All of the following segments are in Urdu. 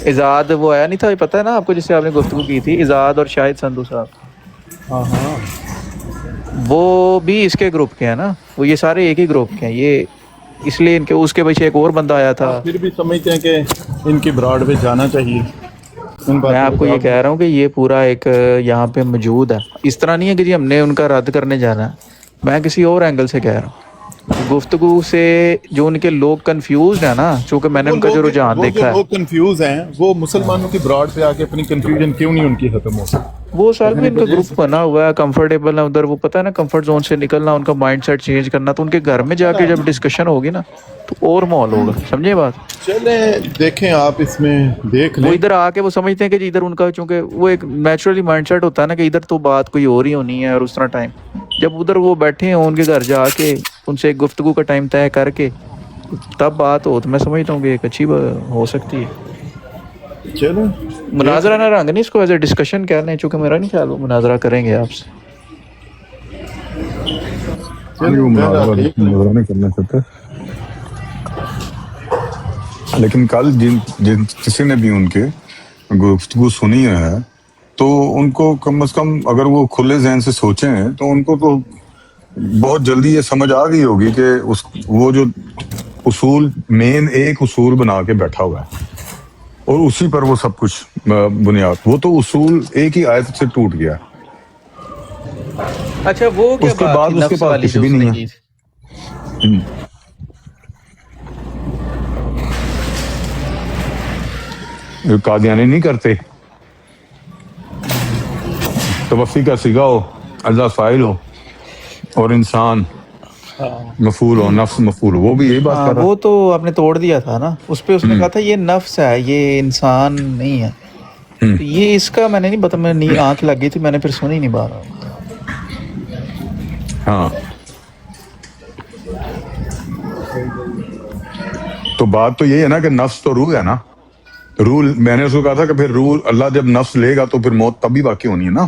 ایجاد وہ آیا نہیں تھا، پتہ ہے نا آپ کو، جس سے آپ نے گفتگو کی تھی، ایجاد اور شاہد سندھو صاحب، ہاں ہاں وہ بھی اس کے گروپ کے ہیں نا، وہ یہ سارے ایک ہی گروپ کے ہیں یہ، اس لیے ان کے اس کے پیچھے ایک اور بندہ آیا تھا۔ آپ پھر بھی سمجھتے ہیں کہ ان کی براڈ پہ جانا چاہیے؟ ان میں باتوں آپ کا کو یہ جواب کہہ رہا ہوں کہ یہ پورا ایک یہاں پہ موجود ہے، اس طرح نہیں ہے کہ جی ہم نے ان کا رد کرنے جانا ہے، میں کسی اور اینگل سے کہہ رہا ہوں۔ گفتگو سے جو ان کے لوگ کنفیوزڈ ہیں نا، چونکہ میں نے وہ ان کا جو لوگ، رجحان وہ جو دیکھا ہے، لوگ کنفیوز ہیں وہ مسلمانوں کی براڈ پہ آ کے اپنی کنفیوژن کیوں نہیں ان کی ختم ہو؟ وہ سال لیکن بھی ان کا مجھے گروپ بنا ہوا ہے، کمفرٹیبل ہے ادھر، وہ پتہ ہے نا کمفرٹ زون سے نکلنا، ان کا مائنڈ سیٹ چینج کرنا، تو ان کے گھر میں جا کے جب ڈسکشن ہوگی نا تو اور ماحول ہوگا، سمجھے بات؟ چلیں دیکھیں، آپ اس میں دیکھ وہ لیں۔ ادھر آ کے وہ سمجھتے ہیں کہ جی ادھر ان کا، چونکہ وہ ایک نیچرلی مائنڈ سیٹ ہوتا ہے نا کہ ادھر تو بات کوئی اور ہی ہونی ہے، اور اس طرح ٹائم جب ادھر وہ بیٹھے ہیں ان کے گھر جا کے ان سے ایک گفتگو کا ٹائم طے کر کے تب بات ہو، تو میں سمجھتا ہوں کہ ایک اچھی ہو سکتی ہے۔ چلیں دیکھ مناظرہ لیں۔ نہ رنگ نہیں، اس کو ایز اے ڈسکشن کہہ لیں، چونکہ میرا نہیں خیال وہ مناظرہ کریں گے آپ سے۔ نہیں، وہ چلیں بہرحال دیکھ لیں۔ مناظرہ نہیں کرنا چاہتے، لیکن کل جن کسی نے بھی ان کے گفتگو سنی ہے تو ان کو کم از کم اگر وہ کھلے ذہن سے سوچیں تو ان کو تو بہت جلدی یہ سمجھ آ گئی ہوگی کہ وہ جو اصول، مین ایک اصول بنا کے بیٹھا ہوا ہے اور اسی پر وہ سب کچھ بنیاد، وہ تو اصول ایک ہی آیت سے ٹوٹ گیا، اچھا وہ کیا اس کے بات تھی بعد اس کے نفس پاس والی کچھ جو بھی اس نے نہیں کی تھی؟ ہے۔ قادیانی نہیں کرتے، توفی کا صیغہ ہو، اللہ فاعل ہو اور انسان مفعول ہو، نفس مفعول ہو، وہ بھی یہی بات ہاں کر رہا وہ تو آپ نے توڑ دیا تھا نا، اس پہ اس نے ہے۔ کہا تھا یہ نفس ہے، یہ انسان نہیں ہے، تو یہ اس کا میں نے نہیں پتا، میں نہیں آنکھ لگ گئی تھی، میں نے پھر سنی نہیں بات۔ ہاں، تو بات تو یہی ہے نا کہ نفس تو روح ہے نا، روح، میں نے اس کو کہا تھا کہ پھر روح، اللہ جب نفس لے گا تو پھر موت تب بھی واقع ہونی ہے نا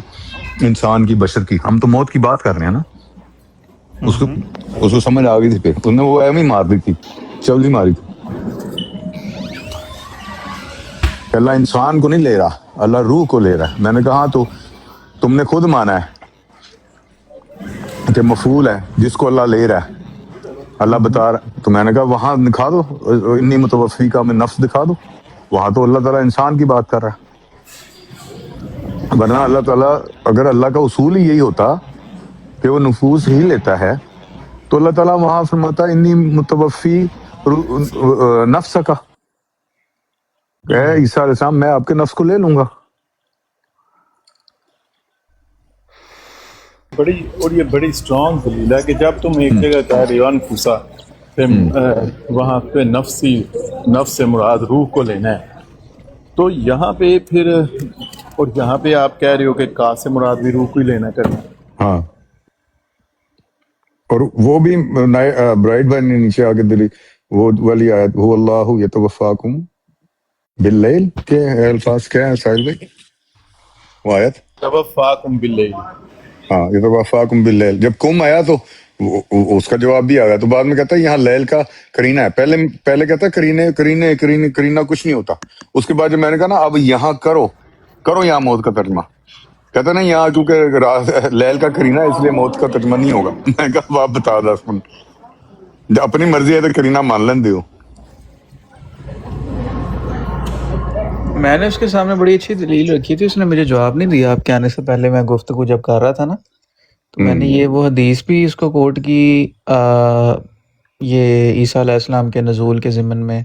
انسان کی، بشر کی، ہم تو موت کی بات کر رہے ہیں نا۔ اس کو سمجھ آ گئی تھی، پھر اس نے وہ ایم ہی مار دی تھی، چولی ماری تھی کہ اللہ انسان کو نہیں لے رہا، اللہ روح کو لے رہا ہے۔ میں نے کہا ہاں، تو تم نے خود مانا ہے کہ مفعول ہے جس کو اللہ لے رہا ہے، اللہ بتا رہا، تو میں نے کہا وہاں دکھا دو، انی متوفی کا میں نفس دکھا دو، وہاں تو اللہ تعالیٰ انسان کی بات کر رہا ہے، ورنہ اللہ تعالیٰ، اگر اللہ کا اصول ہی یہی ہوتا کہ وہ نفوس ہی لیتا ہے تو اللہ تعالیٰ وہاں فرماتا انی متوفی نفس کا، کہ اے عیسیٰ علیہ السلام میں آپ کے نفس کو لے لوں گا۔ بڑی، اور یہ بڑی اسٹرانگ دلیل ہے کہ جب تم ایک جگہ کہہ رہے ہو انفسا، وہاں پہ نفس سے مراد روح کو لینا ہے، تو یہاں پہ پھر، اور یہاں پہ آپ کہہ رہے ہو کہ کا سے مراد بھی روح کو ہی لینا کرنا ہے۔ ہاں، اور وہ بھی برائٹ بھائی نے نیچے آگے دلی وہ والی آیت، هو اللہ یتوفاکم باللیل، کے الفاظ کیا ہیں ساحل بھائی وہ آیت؟ توفاکم باللیل، ہاں، یتوفاکم باللیل، جب کم آیا تو اس کا جواب بھی آ گیا، تو بعد میں کہتا ہے یہاں لیل کا کرینہ ہے، پہلے کہتا ہے کرینہ کچھ نہیں ہوتا، اس کے بعد جب میں نے کہا نا اب یہاں کرو یہاں موت کا ترجمہ، کہتا نہیں یہاں کیونکہ لیل کا کرینہ ہے اس لیے موت کا ترجمہ نہیں ہوگا۔ میں نے کہا آپ بتا 10 منٹ، اپنی مرضی ہے تو کرینہ مان لین دیو۔ میں نے اس کے سامنے بڑی اچھی دلیل رکھی تھی، اس نے مجھے جواب نہیں دیا آپ کے آنے سے پہلے، میں گفتگو جب کر رہا تھا نا تو میں نے یہ وہ حدیث بھی اس کو کوٹ کی، یہ عیسیٰ علیہ السلام کے نزول کے ضمن میں،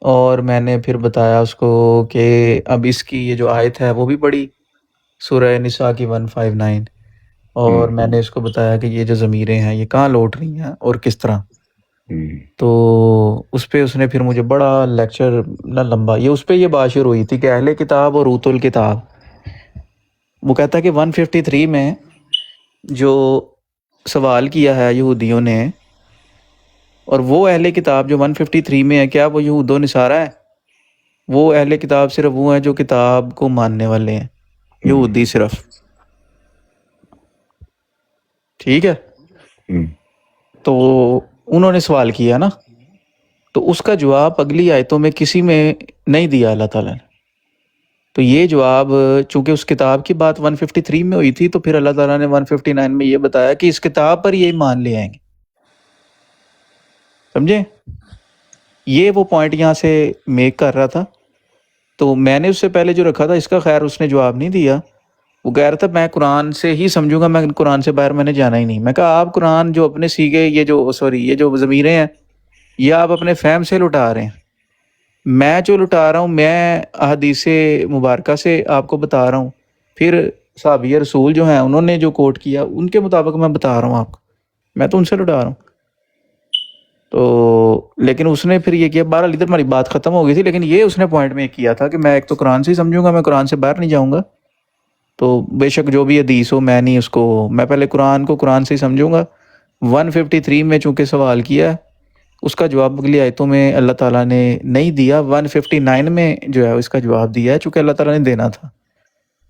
اور میں نے پھر بتایا اس کو کہ اب اس کی یہ جو آیت ہے وہ بھی پڑھی، سورہ نساء کی 159، اور میں نے اس کو بتایا کہ یہ جو ضمیریں ہیں یہ کہاں لوٹ رہی ہیں اور کس طرح، تو اس پہ اس نے پھر مجھے بڑا لیکچر نہ لمبا، یہ اس پہ یہ بات شروع ہوئی تھی کہ اہل کتاب اور اوت الکتاب، وہ کہتا ہے کہ 153 میں جو سوال کیا ہے یہودیوں نے، اور وہ اہل کتاب جو 153 میں ہے، کیا وہ یہود و نصارہ ہے؟ وہ اہل کتاب صرف وہ ہیں جو کتاب کو ماننے والے ہیں، یہودی صرف، ٹھیک ہے؟ تو انہوں نے سوال کیا نا، تو اس کا جواب اگلی آیتوں میں کسی میں نہیں دیا اللہ تعالیٰ نے، تو یہ جواب چونکہ اس کتاب کی بات 153 میں ہوئی تھی، تو پھر اللہ تعالیٰ نے 159 میں یہ بتایا کہ اس کتاب پر یہ مان لے آئیں گے. سمجھے؟ یہ وہ پوائنٹ یہاں سے میک کر رہا تھا. تو میں نے اس سے پہلے جو رکھا تھا اس کا خیر اس نے جواب نہیں دیا. وہ کہہ رہا تھا میں قرآن سے ہی سمجھوں گا، میں قرآن سے باہر میں نے جانا ہی نہیں. میں کہا آپ قرآن جو اپنے سیگے یہ جو ضمیریں ہیں یہ آپ اپنے فہم سے لٹا رہے ہیں. میں جو لٹا رہا ہوں میں احادیث مبارکہ سے آپ کو بتا رہا ہوں. پھر صحابی رسول جو ہیں انہوں نے جو کوٹ کیا ان کے مطابق میں بتا رہا ہوں آپ کو. میں تو ان سے لٹا رہا ہوں. تو لیکن اس نے پھر یہ کیا، بہرحال ادھر ہماری بات ختم ہو گئی تھی، لیکن یہ اس نے پوائنٹ میں کیا تھا کہ میں ایک تو قرآن سے ہی سمجھوں گا، میں قرآن سے باہر نہیں جاؤں گا. تو بے شک جو بھی حدیث ہو میں نہیں اس کو، میں پہلے قرآن کو قرآن سے ہی سمجھوں گا. 153 میں چونکہ سوال کیا ہے اس کا جواب اگلی آیتوں میں اللہ تعالیٰ نے نہیں دیا. 159 میں جو ہے اس کا جواب دیا ہے چونکہ اللہ تعالیٰ نے دینا تھا.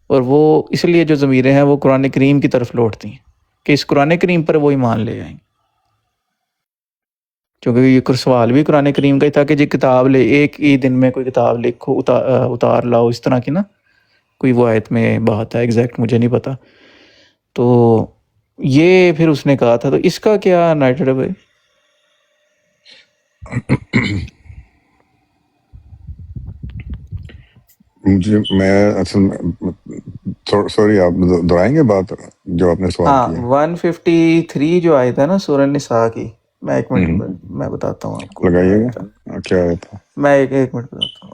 اور وہ اس لیے جو ضمیریں ہیں وہ قرآن کریم کی طرف لوٹتی ہیں کہ اس قرآن کریم پر وہ ایمان لے آئیں گے. کیونکہ یہ سوال بھی قرآن کریم کا ہی تھا کہ جی کتاب لے، ایک ہی دن میں کوئی کتاب لکھو اتار لاؤ، اس طرح کی نا کوئی وہ آیت میں بات ہے، ایگزیکٹ مجھے نہیں پتا. تو یہ پھر اس نے کہا تھا. تو اس کا کیا نائٹڈ ہے بھائی؟ میں اصل میں سوری آپ دہرائیں گے بات جو آپ نے سوال ہاں کیا؟ 153 جو آیت ہے نا سورہ نساء کی، میں ایک منٹ میں بتاتا ہوں آپ کو. لگائیے گا کیا آیا تھا. میں ایک منٹ بتاتا ہوں.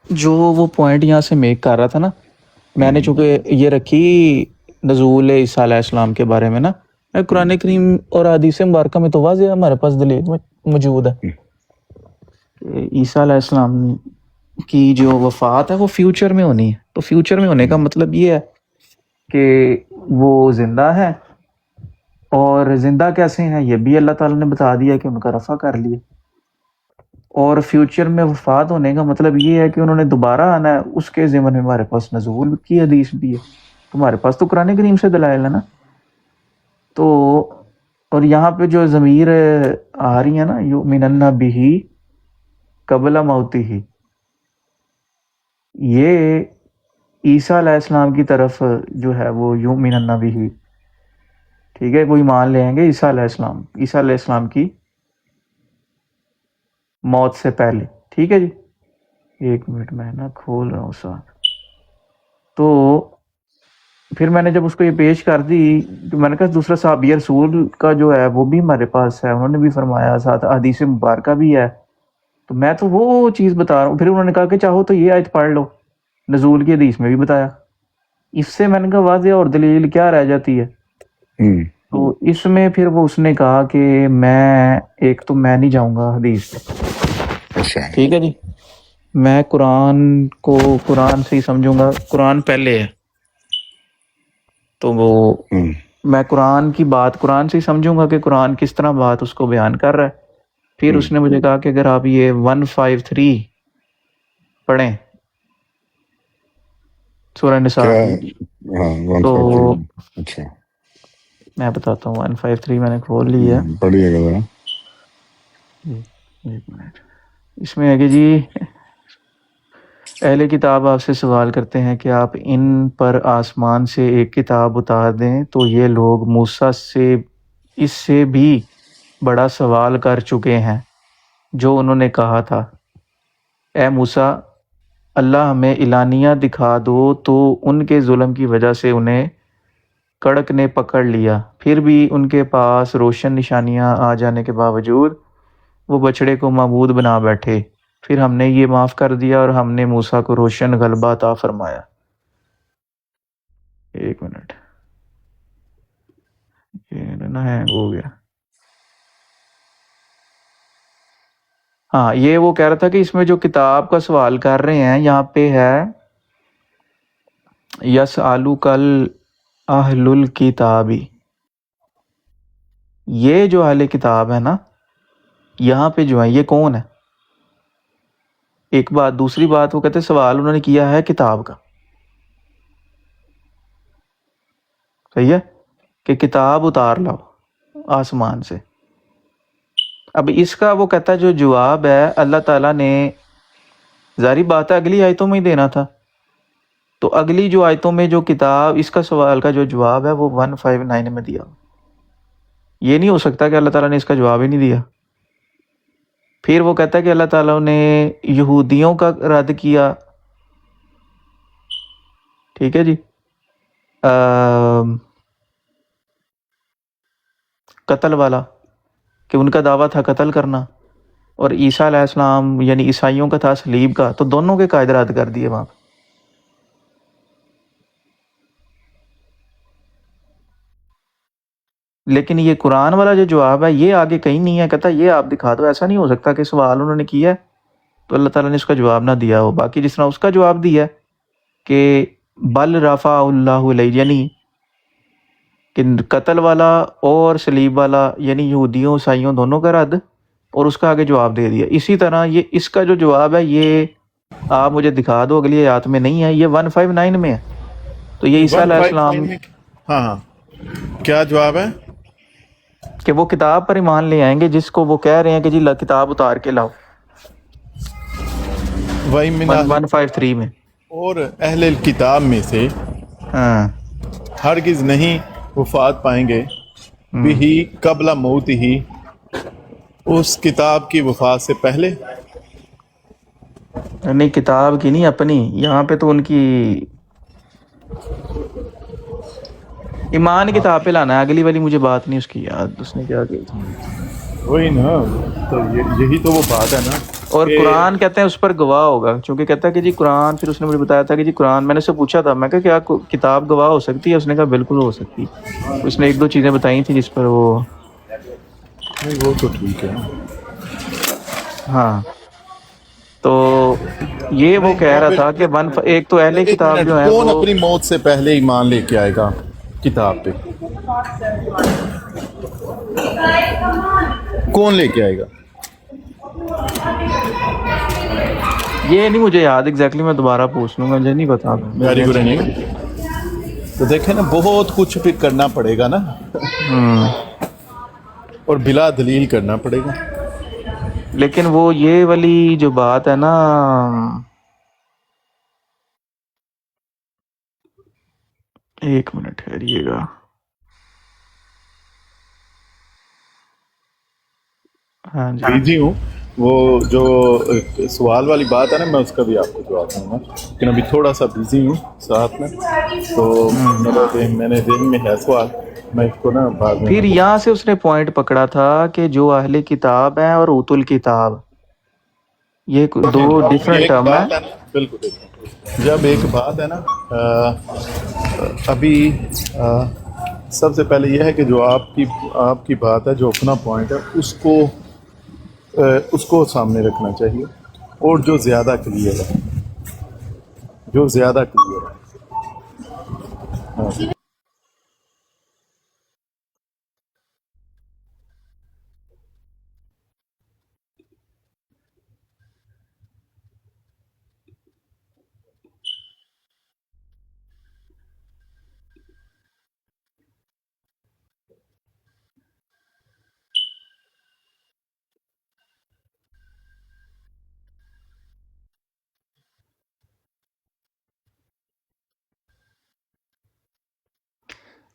جو وہ پوائنٹ یہاں سے میک کر رہا تھا نا، میں نے چونکہ یہ رکھی نزول عیسیٰ علیہ السلام کے بارے میں نا، قرآن کریم اور حدیث مبارکہ میں تو واضح ہمارے پاس دلیل موجود ہے کہ عیسیٰ علیہ السلام کی جو وفات ہے وہ فیوچر میں ہونی ہے. تو فیوچر میں ہونے کا مطلب یہ ہے کہ وہ زندہ ہے، اور زندہ کیسے ہیں یہ بھی اللہ تعالیٰ نے بتا دیا کہ ان کا رفع کر لیے. اور فیوچر میں وفات ہونے کا مطلب یہ ہے کہ انہوں نے دوبارہ آنا ہے. اس کے ضمن میں ہمارے پاس نزول کی حدیث بھی ہے. تمہارے پاس تو قرآن کریم سے دلائل ہے نا. تو اور یہاں پہ جو ضمیر آ رہی ہیں نا یؤمنن بہ قبل موتہ، یہ عیسیٰ علیہ السلام کی طرف جو ہے وہ یؤمنن بہ، ٹھیک ہے، وہ ایمان لے آئیں گے عیسیٰ علیہ السلام کی موت سے پہلے. ٹھیک ہے جی، ایک منٹ میں نا کھول رہا ہوں ساتھ. تو پھر میں نے جب اس کو یہ پیش کر دی تو میں نے کہا دوسرا صحابی رسول کا جو ہے وہ بھی ہمارے پاس ہے، انہوں نے بھی فرمایا، ساتھ حدیث مبارکہ بھی ہے. تو میں تو وہ چیز بتا رہا ہوں. پھر انہوں نے کہا کہ چاہو تو یہ آیت پڑھ لو، نزول کی حدیث میں بھی بتایا. اس سے میں نے کہا واضح اور دلیل کیا رہ جاتی ہے. تو اس میں پھر وہ اس نے کہا کہ میں نہیں جاؤں گا حدیث پہ. ٹھیک ہے جی، میں قرآن کو قرآن سے ہی سمجھوں گا، قرآن پہلے ہے. تو وہ میں قرآن کی بات قرآن سے ہی سمجھوں گا کہ قرآن کس طرح بات اس کو بیان کر رہا ہے. پھر اس نے مجھے کہا کہ اگر آپ یہ 153 پڑھیں سورہ نساء کی، تو اچھا میں بتاتا ہوں. 153 میں نے کھول لی ہے، پڑھیے گا ذرا. ایک منٹ. اس میں ہے کہ جی اہل کتاب آپ سے سوال کرتے ہیں کہ آپ ان پر آسمان سے ایک کتاب اتار دیں، تو یہ لوگ موسیٰ سے اس سے بھی بڑا سوال کر چکے ہیں جو انہوں نے کہا تھا اے موسیٰ اللہ ہمیں اعلانیہ دکھا دو. تو ان کے ظلم کی وجہ سے انہیں کڑک نے پکڑ لیا، پھر بھی ان کے پاس روشن نشانیاں آ جانے کے باوجود وہ بچڑے کو معبود بنا بیٹھے. پھر ہم نے یہ معاف کر دیا اور ہم نے موسیٰ کو روشن غلبہ عطا فرمایا. ایک منٹ، یہ نا ہینگ ہو گیا. ہاں، یہ وہ کہہ رہا تھا کہ اس میں جو کتاب کا سوال کر رہے ہیں یہاں پہ ہے یسألک اہل الکتابی. یہ جو اہل کتاب ہے نا یہاں پہ جو ہے یہ کون ہے؟ ایک بات. دوسری بات وہ کہتے ہیں سوال انہوں نے کیا ہے کتاب کا. صحیح ہے کہ کتاب اتار لاؤ آسمان سے. اب اس کا وہ کہتا ہے جو جواب ہے اللہ تعالیٰ نے ظاہری بات ہے اگلی آیتوں میں ہی دینا تھا. تو اگلی جو آیتوں میں جو کتاب اس کا سوال کا جو جواب ہے وہ 159 میں دیا. یہ نہیں ہو سکتا کہ اللہ تعالیٰ نے اس کا جواب ہی نہیں دیا. پھر وہ کہتا ہے کہ اللہ تعالیٰ نے یہودیوں کا رد کیا. ٹھیک ہے جی. قتل والا کہ ان کا دعویٰ تھا قتل کرنا، اور عیسیٰ علیہ السلام یعنی عیسائیوں کا تھا صلیب کا، تو دونوں کے قائد رد کر دیے وہاں پہ. لیکن یہ قرآن والا جو جواب ہے یہ آگے کہیں نہیں ہے. کہتا ہے یہ آپ دکھا دو. ایسا نہیں ہو سکتا کہ سوال انہوں نے کیا ہے تو اللہ تعالیٰ نے اس کا جواب نہ دیا ہو. باقی جس طرح اس کا جواب دیا ہے کہ بل رفع اللہ علیہ، یعنی کہ قتل والا اور صلیب والا یعنی یہودیوں عیسائیوں دونوں کا رد، اور اس کا آگے جواب دے دیا. اسی طرح یہ اس کا جو جواب ہے یہ آپ مجھے دکھا دو، اگلی آیات میں نہیں ہے، یہ 159 میں ہے. تو یہ عیسیٰ علیہ السلام ہاں کیا جواب ہے؟ کہ وہ کتاب پر ایمان لے آئیں گے جس کو وہ کہہ رہے ہیں کہ جی کتاب اتار کے لاؤ. وہی من 153 میں. اور اہل الکتاب میں سے ہاں ہرگز نہیں وفات پائیں گے بھی قبل موت ہی، اس کتاب کی وفات سے پہلے. نہیں کتاب کی نہیں، اپنی. یہاں پہ تو ان کی ایمان کتاب پہ لانا ہے. اگلی والی مجھے بات نہیں اس کی یاد، اس نے کیا کہی تھی. وہی نا، تو یہی تو وہ بات ہے نا. اور قرآن کہتے ہیں اس پر گواہ ہوگا، چونکہ کہتا ہے کہ جی قرآن، پھر اس نے مجھے بتایا تھا کہ جی قرآن، میں نے سے پوچھا تھا، میں کہا کیا کتاب گواہ ہو سکتی ہے؟ اس نے کہا بالکل ہو سکتی. اس نے ایک دو چیزیں بتائی تھیں جس پر وہ نہیں، وہ تو ٹھیک ہے. ہاں. تو یہ وہ کہہ رہا تھا کہ ایک تو اہل ایک کتاب منٹ، جو ہے کون وہ اپنی موت سے پہلے ایمان لے کے آئے گا کتاب پہ؟ کون لے کے آئے گا؟ یہ نہیں مجھے یاد ایگزیکٹلی، میں دوبارہ پوچھ لوں گا، مجھے نہیں پتا. Very good. نہیں تو دیکھیں نا، بہت کچھ پھر کرنا پڑے گا نا، اور بلا دلیل کرنا پڑے گا. لیکن وہ یہ والی جو بات ہے نا، ایک منٹ ٹھہریے گا. ہاں جی. بزی ہوں. وہ جو سوال والی بات ہے نا، میں اس کا بھی آپ کو جواب دوں گا، لیکن ابھی تھوڑا سا بزی ہوں ساتھ میں، تو میں نے ذہن میں ہے سوال، میں اس کو نا بعد میں. پھر یہاں سے اس نے پوائنٹ پکڑا تھا کہ جو اہل کتاب ہیں اور اوت الکتاب، یہ دو ڈیفرنٹ ایک ٹرم ہے. بات ہے نا، بالکل جب ایک بات ہے نا، ابھی سب سے پہلے یہ ہے کہ جو آپ کی بات ہے، جو اپنا پوائنٹ ہے، اس کو سامنے رکھنا چاہیے، اور جو زیادہ کلیئر ہے، جو زیادہ کلیئر ہے.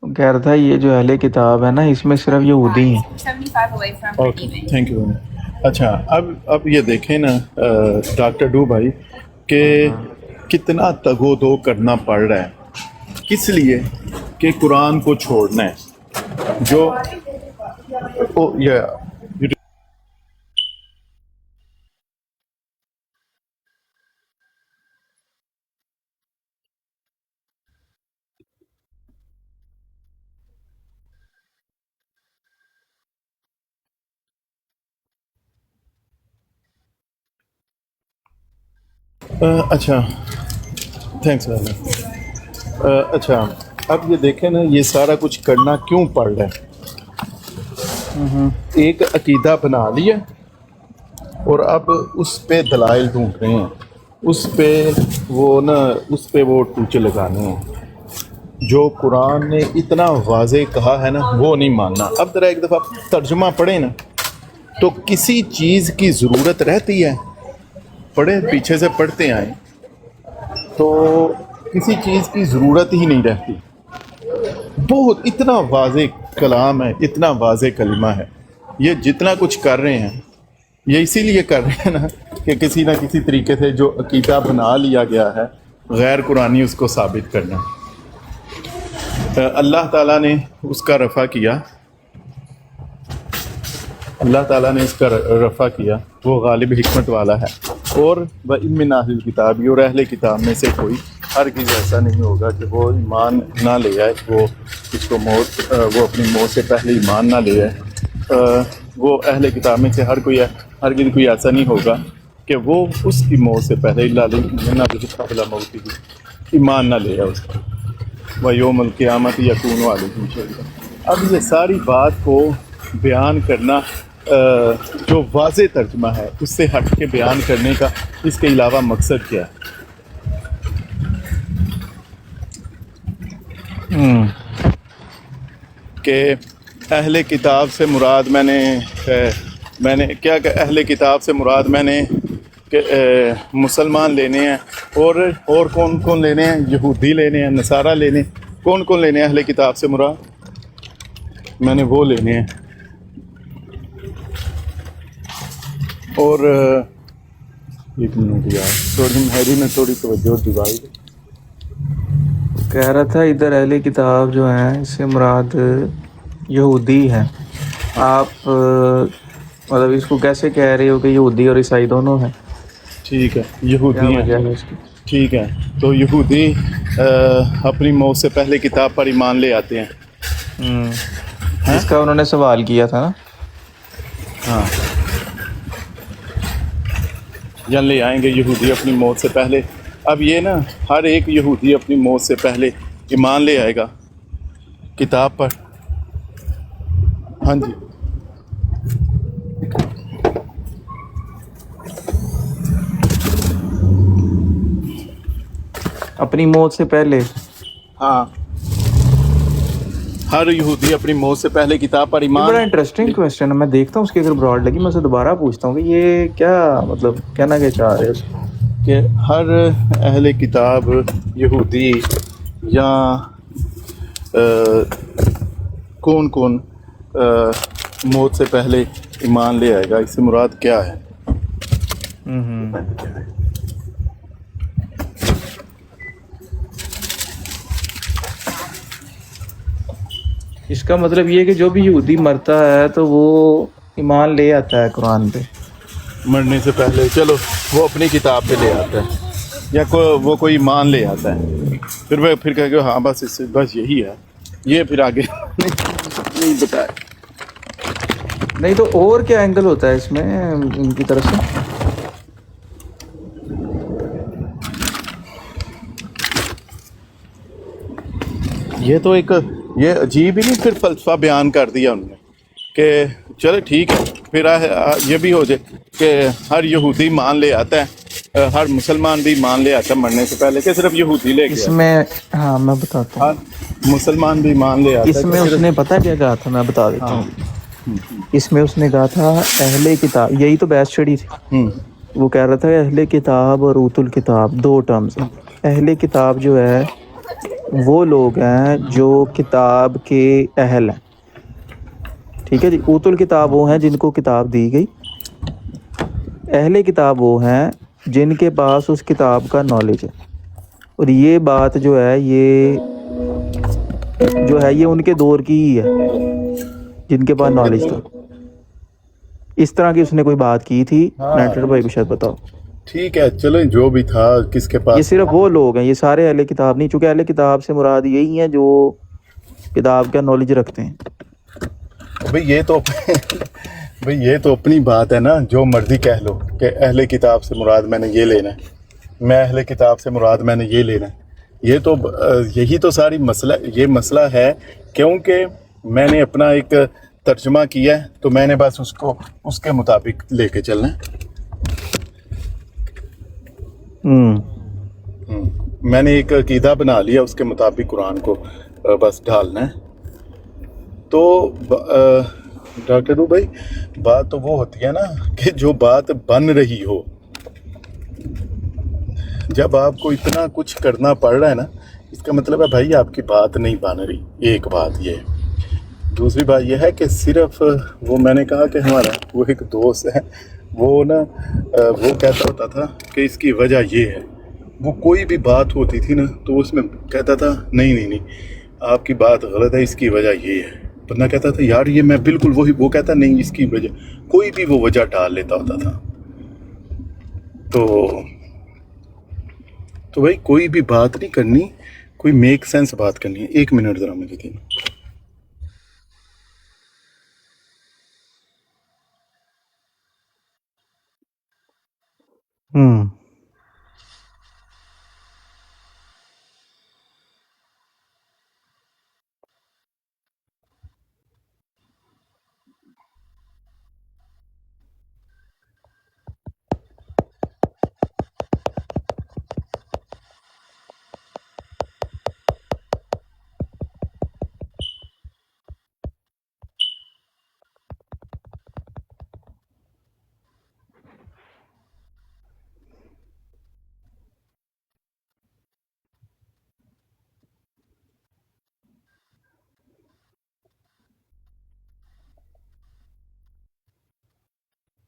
کہہ رہا تھا یہ جو اہل کتاب ہے نا، اس میں صرف یہودی ہیں. Okay, thank you. اچھا، اب یہ دیکھیں نا ڈاکٹر ڈو بھائی، کہ کتنا تگ و دو کرنا پڑ رہا ہے، کس لیے؟ کہ قرآن کو چھوڑنا ہے. جو اچھا، تھینکس. اچھا، اب یہ دیکھیں نا، یہ سارا کچھ کرنا کیوں پڑ رہا ہے؟ ایک عقیدہ بنا لیا، اور اب اس پہ دلائل ڈھونڈ رہے ہیں، اس پہ وہ ٹوچے لگانے ہیں. جو قرآن نے اتنا واضح کہا ہے نا، وہ نہیں ماننا. اب ذرا ایک دفعہ ترجمہ پڑھیں نا، تو کسی چیز کی ضرورت رہتی ہے پڑھے پیچھے سے پڑھتے آئیں تو کسی چیز کی ضرورت ہی نہیں رہتی. بہت اتنا واضح کلام ہے, اتنا واضح کلمہ ہے. یہ جتنا کچھ کر رہے ہیں یہ اسی لیے کر رہے ہیں نا کہ کسی نہ کسی طریقے سے جو عقیدہ بنا لیا گیا ہے غیر قرآنی اس کو ثابت کرنا. اللہ تعالیٰ نے اس کا رفع کیا, اللہ تعالیٰ نے اس کا رفع کیا, وہ غالب حکمت والا ہے. اور وَإِن مِّنْ أَهْلِ الْكِتَابِ, اور اہل کتاب میں سے کوئی ہرگز ایسا نہیں ہوگا کہ وہ ایمان نہ لے آئے, وہ اس کو وہ اپنی موت سے پہلے ایمان نہ لے آئے. وہ اہل کتاب میں سے ہرگز کوئی ایسا نہیں ہوگا کہ وہ اس کی موت سے پہلے قبل موت ایمان نہ لے آئے اس کو. وَيَوْمَ الْقِيَامَةِ يَكُونُ عَلَيْهِمْ شَهِيدًا. اب یہ ساری بات کو بیان کرنا جو واضح ترجمہ ہے اس سے ہٹ کے بیان کرنے کا اس کے علاوہ مقصد کیا ہے؟ کہ اہل کتاب سے مراد میں نے کیا کہ اہل کتاب سے مراد میں نے کہ مسلمان لینے ہیں, اور کون کون لینے ہیں؟ یہودی لینے ہیں, نصارہ لینے ہیں. کون کون لینے ہیں اہل کتاب سے مراد؟ میں نے وہ لینے ہیں. اور ایک منٹ یار, تھوڑی ہیری میں تھوڑی توجہ دلائی. کہہ رہا تھا ادھر اہل کتاب جو ہیں اس سے مراد یہودی ہیں. آپ مطلب اس کو کیسے کہہ رہے ہو کہ یہودی اور عیسائی دونوں ہیں؟ ٹھیک ہے, یہودی کیا وجہ ہیں. ہے اس کی؟ ٹھیک ہے, تو یہودی اپنی موت سے پہلے کتاب پر ایمان لے آتے ہیں. جس کا انہوں نے سوال کیا تھا نا. ہاں, یا لے آئیں گے یہودی اپنی موت سے پہلے. اب یہ نا ہر ایک یہودی اپنی موت سے پہلے ایمان لے آئے گا کتاب پر. ہاں جی, اپنی موت سے پہلے. ہاں, ہر یہودی اپنی موت سے پہلے کتاب پر یہ ایمان. بڑا انٹرسٹنگ کویسچن ہے. میں دیکھتا ہوں اس کی اگر براڈ لگی میں اسے دوبارہ پوچھتا ہوں کہ یہ کیا مطلب کہنا کیا چاہ رہے ہیں کہ ہر اہل کتاب یہودی یا کون کون موت سے پہلے ایمان لے آئے گا, اس سے مراد کیا ہے؟ اس کا مطلب یہ کہ جو بھی یہودی مرتا ہے تو وہ ایمان لے آتا ہے قرآن پہ مرنے سے پہلے. چلو وہ اپنی کتاب پہ لے آتا ہے یا وہ کوئی ایمان لے آتا ہے, پھر وہ پھر کہے گا ہاں بس یہی ہے. یہ پھر آگے نہیں بتایا. نہیں تو اور کیا اینگل ہوتا ہے اس میں ان کی طرف سے؟ یہ تو ایک یہ عجیب ہی نہیں پھر فلسفہ بیان کر دیا انہوں نے کہ چلے ٹھیک ہے پھر یہ بھی ہو جائے کہ ہر یہودی مان لے آتا ہے, ہر مسلمان بھی مان لے آتا ہے مرنے سے پہلے, کہ صرف یہودی لے اس گیا. میں ہاں میں بتاتا ہوں. ہر مسلمان بھی مان لے آتا ہے. اس میں اس نے پتہ کیا کہا تھا, میں بتا دیتا ہوں. اس میں اس نے کہا تھا اہل کتاب, یہی تو بحث چھڑی تھی. وہ کہہ رہا تھا کہ اہل کتاب اور اوت الکتاب دو ٹرمز ہیں. اہل کتاب جو ہے وہ لوگ ہیں جو کتاب کے اہل ہیں, ٹھیک ہے جی. اوت الکتاب وہ ہیں جن کو کتاب دی گئی. اہل کتاب وہ ہیں جن کے پاس اس کتاب کا نالج ہے. اور یہ بات جو ہے یہ ان کے دور کی ہی ہے جن کے پاس نالج تھا. اس طرح کی اس نے کوئی بات کی تھی. نائٹر بھائی بھی شاید بتاؤ. ٹھیک ہے چلیں جو بھی تھا کس کے پاس. یہ صرف وہ لوگ ہیں, یہ سارے اہل کتاب نہیں, چونکہ اہل کتاب سے مراد یہی ہیں جو کتاب کا نالج رکھتے ہیں. بھئی یہ تو اپنی بات ہے نا, جو مرضی کہہ لو کہ اہل کتاب سے مراد میں نے یہ لینا ہے, میں اہل کتاب سے مراد میں نے یہ لینا ہے. یہ تو یہی تو ساری مسئلہ ہے, کیونکہ میں نے اپنا ایک ترجمہ کیا ہے تو میں نے بس اس کے مطابق لے کے چلنا ہے. میں نے ایک عقیدہ بنا لیا, اس کے مطابق قرآن کو بس ڈھالنا ہے. تو ڈاکٹر بھائی بات تو وہ ہوتی ہے نا کہ جو بات بن رہی ہو جب آپ کو اتنا کچھ کرنا پڑ رہا ہے نا، اس کا مطلب ہے بھائی آپ کی بات نہیں بن رہی. ایک بات یہ ہے. دوسری بات یہ ہے کہ صرف وہ میں نے کہا کہ ہمارا وہ ایک دوست ہے، وہ نا وہ کہتا ہوتا تھا کہ اس کی وجہ یہ ہے. وہ کوئی بھی بات ہوتی تھی نا تو اس میں کہتا تھا نہیں نہیں نہیں آپ کی بات غلط ہے، اس کی وجہ یہ ہے. بندہ کہتا تھا یار یہ میں بالکل وہی، وہ کہتا نہیں اس کی وجہ، کوئی بھی وہ وجہ ڈال لیتا ہوتا تھا. تو بھائی کوئی بھی بات نہیں کرنی، کوئی میک سینس بات کرنی ہے. 1 منٹ ذرا مجھے دینا.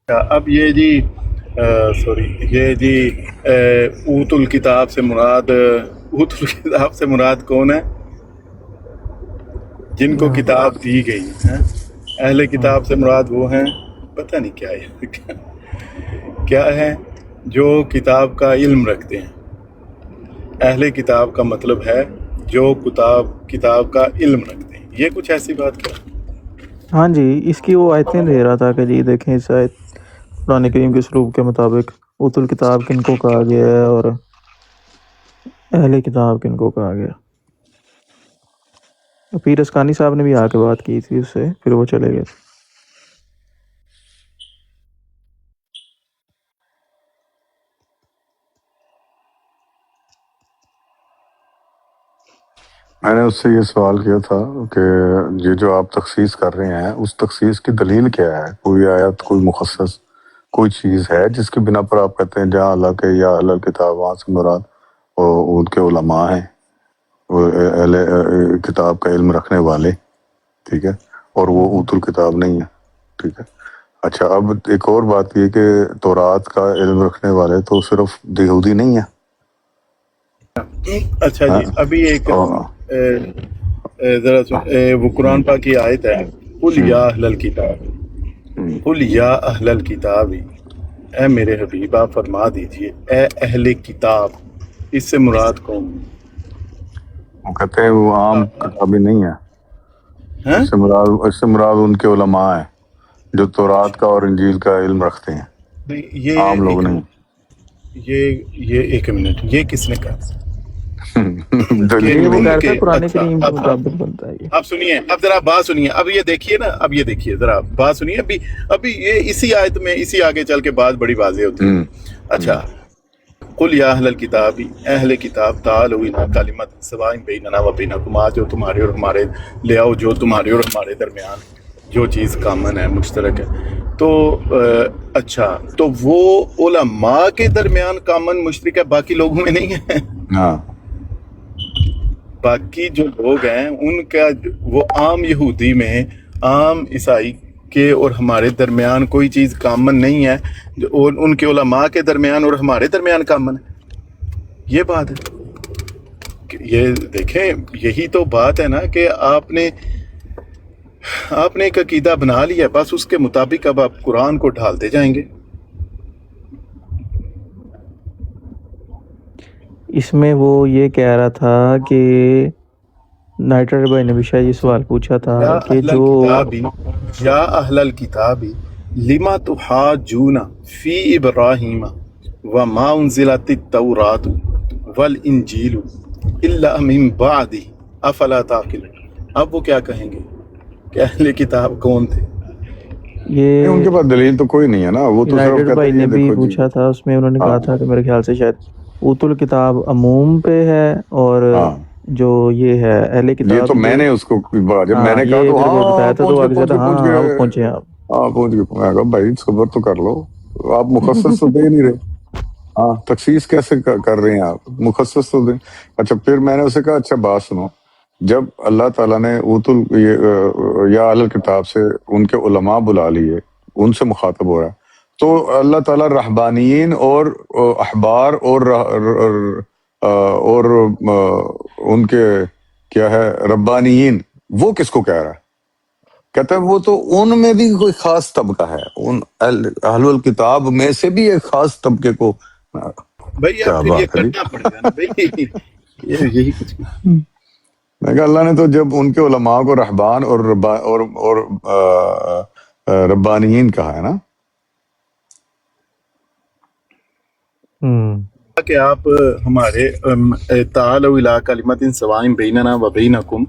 اب یہ جی سوری یہ جی اوت الکتاب سے مراد کون ہے؟ جن کو کتاب دی گئی ہے. اہل کتاب سے مراد وہ ہیں، پتہ نہیں کیا ہے کیا ہے، جو کتاب کا علم رکھتے ہیں. اہل کتاب کا مطلب ہے جو کتاب کا علم رکھتے ہیں. یہ کچھ ایسی بات کیا؟ ہاں جی، اس کی وہ آیتیں دے رہا تھا کہ جی دیکھیں اس آیت قرآن کریم کے اسلوب کے مطابق اوت الکتاب کن کو کہا گیا ہے اور اہل کتاب کن کو کہا گیا. پیر اسکانی صاحب نے بھی آ کے بات کی تھی اس سے، پھر وہ چلے گئے. میں نے اس سے یہ سوال کیا تھا کہ یہ جو آپ تخصیص کر رہے ہیں اس تخصیص کی دلیل کیا ہے؟ کوئی آیت، کوئی مخصص کوئی چیز ہے جس کی بنا پر آپ کہتے ہیں جہاں اللہ کے یا اہل کتاب وہاں سے مراد ان کے علماء ہیں، وہ اہل کتاب کا علم رکھنے والے، ٹھیک ہے، اور وہ اوت الکتاب نہیں ہے، ٹھیک ہے. اچھا، اب ایک اور بات یہ کہ تورات کا علم رکھنے والے تو صرف یہودی نہیں ہیں. اچھا جی، ابھی ایک ذرا وہ قرآن پاک کی آیت ہے، قل یا اہل الکتاب، قل یا اہل الکتاب، اے میرے حبیب آپ فرما دیجئے اے اہل کتاب. اس سے مراد کون؟ وہ کہتے ہیں وہ عام کتابی نہیں ہے. اس سے مراد ان کے علماء ہیں جو تورات کا اور انجیل کا علم رکھتے ہیں، عام لوگ نہیں. یہ 1 منٹ، یہ کس نے کہا؟ دلیل وہ نہیں کہتا ہے. ہے قرآن کریم کے مطابق بنتا ہے یہ. اب سنیے، اب ذرا بات سنیے، اب یہ دیکھیے نا، اب یہ دیکھیے ذرا بات سنیے. ابھی یہ اسی آیت میں اسی آگے چل کے بات بڑی واضح ہوتی ہے. اچھا، قل یا اہل الکتاب، اہل کتاب تعالوا الی کلمۃ سواء بیننا و بینکم، جو تمہارے اور ہمارے لے آؤ، جو تمہارے اور ہمارے درمیان جو چیز کامن ہے، مشترک ہے. تو اچھا، تو وہ علماء کے درمیان کامن مشترک ہے، باقی لوگوں میں نہیں ہے. ہاں، باقی جو لوگ ہیں ان کا، وہ عام یہودی میں، عام عیسائی کے اور ہمارے درمیان کوئی چیز کامن نہیں ہے، اور ان کے علماء کے درمیان اور ہمارے درمیان کامن ہے. یہ بات ہے. یہ دیکھیں، یہی تو بات ہے نا کہ آپ نے ایک عقیدہ بنا لیا، بس اس کے مطابق اب آپ قرآن کو ڈھالتے جائیں گے. اس میں وہ یہ کہہ رہا تھا کہ نائٹر بھائی نے بھی شاید یہ سوال پوچھا تھا کہ جو یا اہل الکتاب لما تحاجون فی ابراہیم وما انزلت التوراۃ والانجیل الا من بعد افلا تعقلون. اب وہ کیا کہیں گے کہ اہل کتاب کون تھے؟ یہ ان کے پاس دلیل تو کوئی نہیں ہے نا. وہ تو صرف نائٹر کہتے بھائی ہیں نے یہ بھی دیکھو جی. پوچھا تھا، اس میں انہوں نے کہا تھا کہ میرے خیال سے شاید اوت الکتاب عموم پہ ہے، اور جو یہ ہے اہل کتاب، یہ تو میں نے اس کو جب میں نے کہا تو بتایا تھا تو آگے سے پہنچے آپ. پہنچ گئے. میں کہا بھائی صبر تو کر لو، آپ مخصص تو دے نہیں رہے. ہاں تخصیص کیسے کر رہے ہیں آپ؟ مخصص تو دیں. اچھا پھر میں نے اسے کہا اچھا بات سنو، جب اللہ تعالیٰ نے یا اہل کتاب سے ان کے علماء بلا لیے، ان سے مخاطب ہو رہا ہے، تو اللہ تعالیٰ رہبانیین اور احبار اور ان کے کیا ہے ربانیین، وہ کس کو کہہ رہا ہے؟ کہتا ہے وہ تو ان میں بھی کوئی خاص طبقہ ہے، ان اہل الکتاب میں سے بھی ایک خاص طبقے کو. بھائی کیا اب پھر یہ بات ہے جی. کرنا پڑے گا نا بھائی، یہی کچھ. میں کہا اللہ نے تو جب ان کے علماء کو رہبان اور ربانیین کہا ہے نا. کہ آپ ہمارے تعالوا الی کلمۃ سواء بیننا و بینکم،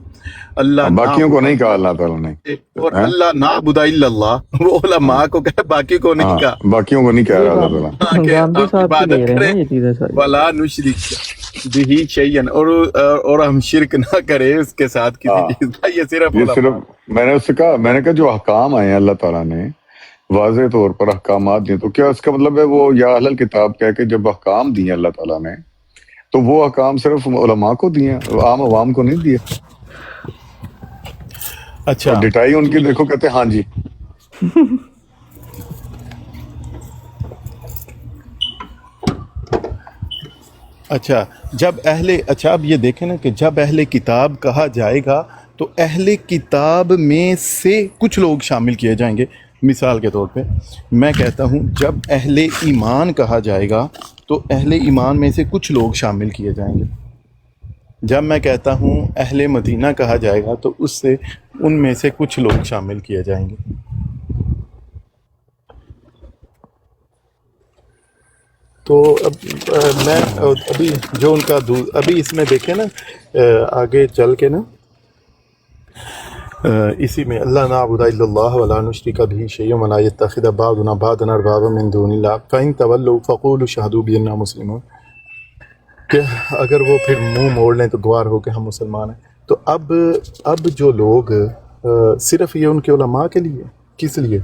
اللہ باقیوں کو نہیں کہا نعبد، اللہ تعالیٰ نے. اور اللہ نعبد الا اللہ، وہ علماء کو کہا، باقی کو نہیں کہا. ہاں باقیوں کو نہیں کہہ رہا اللہ تعالیٰ. ہاں کہ گاندھی آپ صاحب کی لے عبادت رہے ہیں کریں نا یہ چیزیں ساری. ولا نشرک بہ شیئا، اور ہم شرک نہ کریں اس کے ساتھ کسی چیز کا. یہ صرف یہ علماء. صرف میں نے اس سے کہا، میں نے کہا جو احکام آئے ہیں اللہ تعالیٰ نے واضح طور پر احکامات دیے، تو کیا اس کا مطلب ہے وہ یا اہل کتاب کہہ کے جب احکام دیے اللہ تعالیٰ نے، تو وہ احکام صرف علماء کو دیے، عام عوام کو نہیں دیے؟ اچھا اور ڈٹائی ان کی دیکھو، کہتے ہیں ہاں جی. اچھا اچھا اب یہ دیکھیں نا کہ جب اہل کتاب کہا جائے گا تو اہل کتاب میں سے کچھ لوگ شامل کیے جائیں گے. مثال کے طور پہ میں کہتا ہوں جب اہل ایمان کہا جائے گا تو اہل ایمان میں سے کچھ لوگ شامل کیے جائیں گے. جب میں کہتا ہوں اہل مدینہ کہا جائے گا تو اس سے ان میں سے کچھ لوگ شامل کیے جائیں گے. تو اب میں ابھی جو ان کا ابھی اس میں دیکھیں نا آگے چل کے نا اسی میں اللہ نعبد الا اللہ ولا نشرک بہ شیئا ولا یتخذ بعضنا بعضا اربابا من دون اللہ فإن تولوا فقولوا اشہدوا بأننا مسلمون، کہ اگر وہ پھر منہ موڑ لیں تو گوار ہو کہ ہم مسلمان ہیں. تو اب جو لوگ صرف یہ ان کے علماء کے لیے، کس لیے؟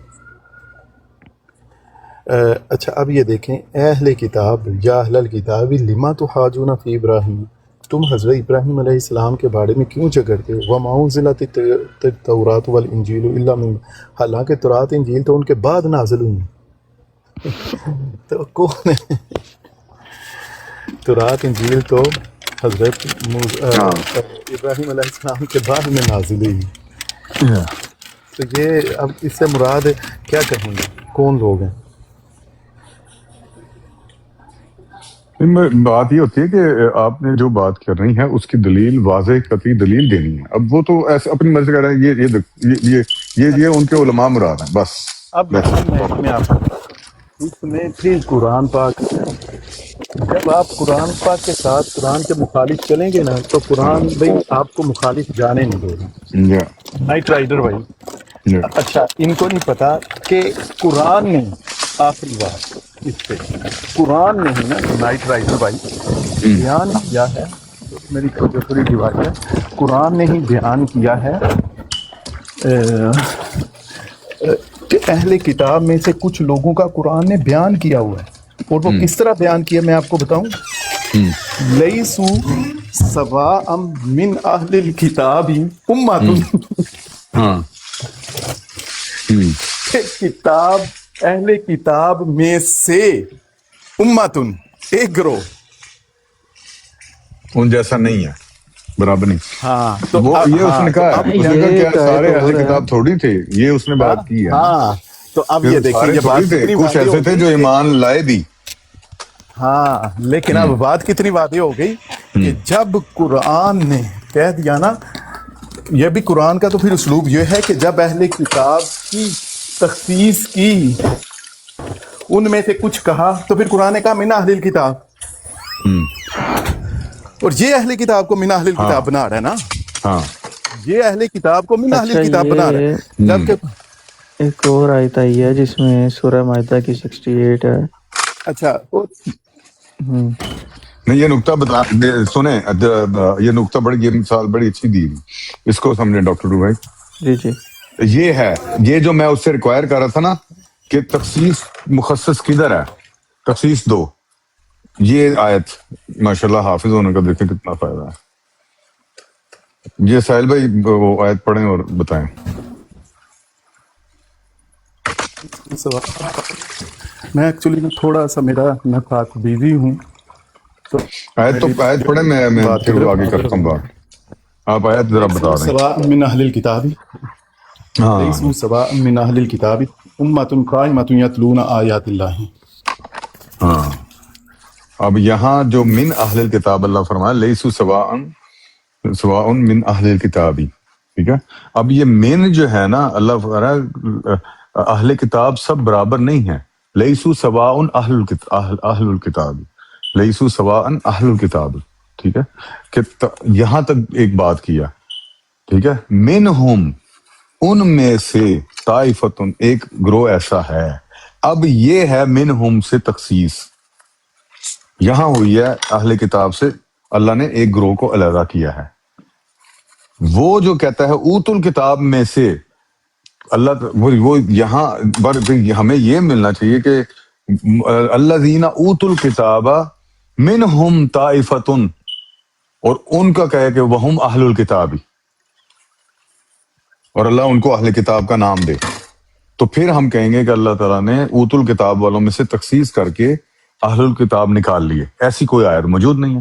اچھا اب یہ دیکھیں، اے اہل کتاب یا اہل الکتاب لما تحاجون فی ابراہیم، تم حضرت ابراہیم علیہ السلام کے بارے میں کیوں جھگڑتے ہو؟ وما انزلت التوراۃ والانجیل الا من، حالانکہ تورات انجیل تو ان کے بعد نازل ہوئی. تو کون ہے؟ تورات انجیل تو حضرت ابراہیم علیہ السلام کے بعد میں نازل ہوئی. تو یہ اب اس سے مراد کیا کہیں گے، کون لوگ ہیں؟ بات یہ ہوتی ہے کہ آپ نے جو بات کر رہی ہے اس کی دلیل، واضح قطعی دلیل دینی ہے. اب وہ تو ایسے اپنی مرضی کر رہے ہیں، یہ ان کے علماء مراد ہیں بس. اب میں آپ اس میں پھر قرآن پاک، جب آپ قرآن پاک کے ساتھ قرآن کے مخالف چلیں گے نا تو قرآن بھائی آپ کو مخالف جانے نہیں دے گا. نائٹ رائڈر بھائی، اچھا ان کو نہیں پتا کہ قرآن نے آخری بات اس پہ، قرآن نے ہی نا نائٹ رائڈر بھائی بیان کیا ہے. میری جو تھوڑی ڈیوائس ہے، قرآن نے ہی بیان کیا ہے کہ اہل کتاب میں سے کچھ لوگوں کا قرآن نے بیان کیا ہوا ہے. اور وہ کس طرح بیان کیا میں آپ کو بتاؤں. لیسو سواء من اہل الکتاب امۃ، کتاب اہل کتاب میں سے امتن، ایک گروہ ان جیسا نہیں ہے، برابر نہیں. ہاں تو وہ یہ اس نے کہا ہے، اس نے کہا کیا سارے اہل کتاب تھوڑی تھے، یہ اس نے بات کی ہے. ہاں تو اب یہ دیکھیں یہ بات کتنی کچھ ایسے تھے جو ایمان لائے بھی. ہاں لیکن اب بات کتنی واضح ہو گئی کہ جب قرآن نے کہہ دیا نا، یہ بھی قرآن کا تو پھر اسلوب یہ ہے کہ جب اہل کتاب کی تخصیص کی، ان میں سے کچھ کہا تو پھر قرآن نے کہا من اہل الکتاب، اور یہ اہل کتاب کو من اہل الکتاب بنا رہا ہے نا. ہاں یہ اہل کتاب کو من اہل الکتاب بنا رہا ہے. جبکہ ایک اور آیت آئی ہے جس میں سورہ مائدہ کی 68 ہے. اچھا نہیں، یہ نقطہ بتا سنیں، یہ نقطہ یہ مثال بڑی اچھی دی، اس کو سمجھیں ڈاکٹر رو بھائی. جی یہ ہے، یہ جو میں اس سے ریکوائر کر رہا تھا نا کہ تخصیص مخصص کدھر ہے، تخصیص دو، یہ آیت ماشاءاللہ حافظ ہونے کا دیکھیں کتنا فائدہ ہے. یہ ساحل بھائی وہ آیت پڑھیں اور بتائیں. میں ایکچولی تھوڑا سا میں ساتھ بیوی ہوں تو آیت پڑھیں، میں بات کی پھر طرف آگے کرتا ہوں بات. آپ آیت ذرا بتا دیں. سواء من اہل الکتاب ہاں لیسوا سواء من اہل الکتاب امۃ قائمۃ یتلون آیات اللہ. ہاں. اب یہاں جو من اہل الکتاب اللہ فرمایا لیسو سواء من اہل الکتابی، ٹھیک ہے. اب یہ من جو ہے نا، اللہ فرمایا اہل کتاب سب برابر نہیں ہیں. لیسو سواء اہل الکتاب، لیسو سواء اہل الکتاب، ٹھیک ہے. کہ یہاں تک ایک بات کیا، ٹھیک ہے. منہم، ان میں سے، طائفتن، ایک گروہ ایسا ہے. اب یہ ہے منہم سے تخصیص، یہاں ہوئی ہے اہل کتاب سے اللہ نے ایک گروہ کو علیحدہ کیا ہے. وہ جو کہتا ہے اوت الکتاب میں سے، اللہ وہ یہاں ہمیں یہ ملنا چاہیے کہ الذین اوت الکتاب منہم طائفتن، اور ان کا کہے کہ وہم اہل الکتاب، اور اللہ ان کو اہل کتاب کا نام دے. تو پھر ہم کہیں گے کہ اللہ تعالیٰ نے اوت الکتاب والوں میں سے تخصیص کر کے اہل الکتاب نکال لیے. ایسی کوئی آیت موجود نہیں ہے.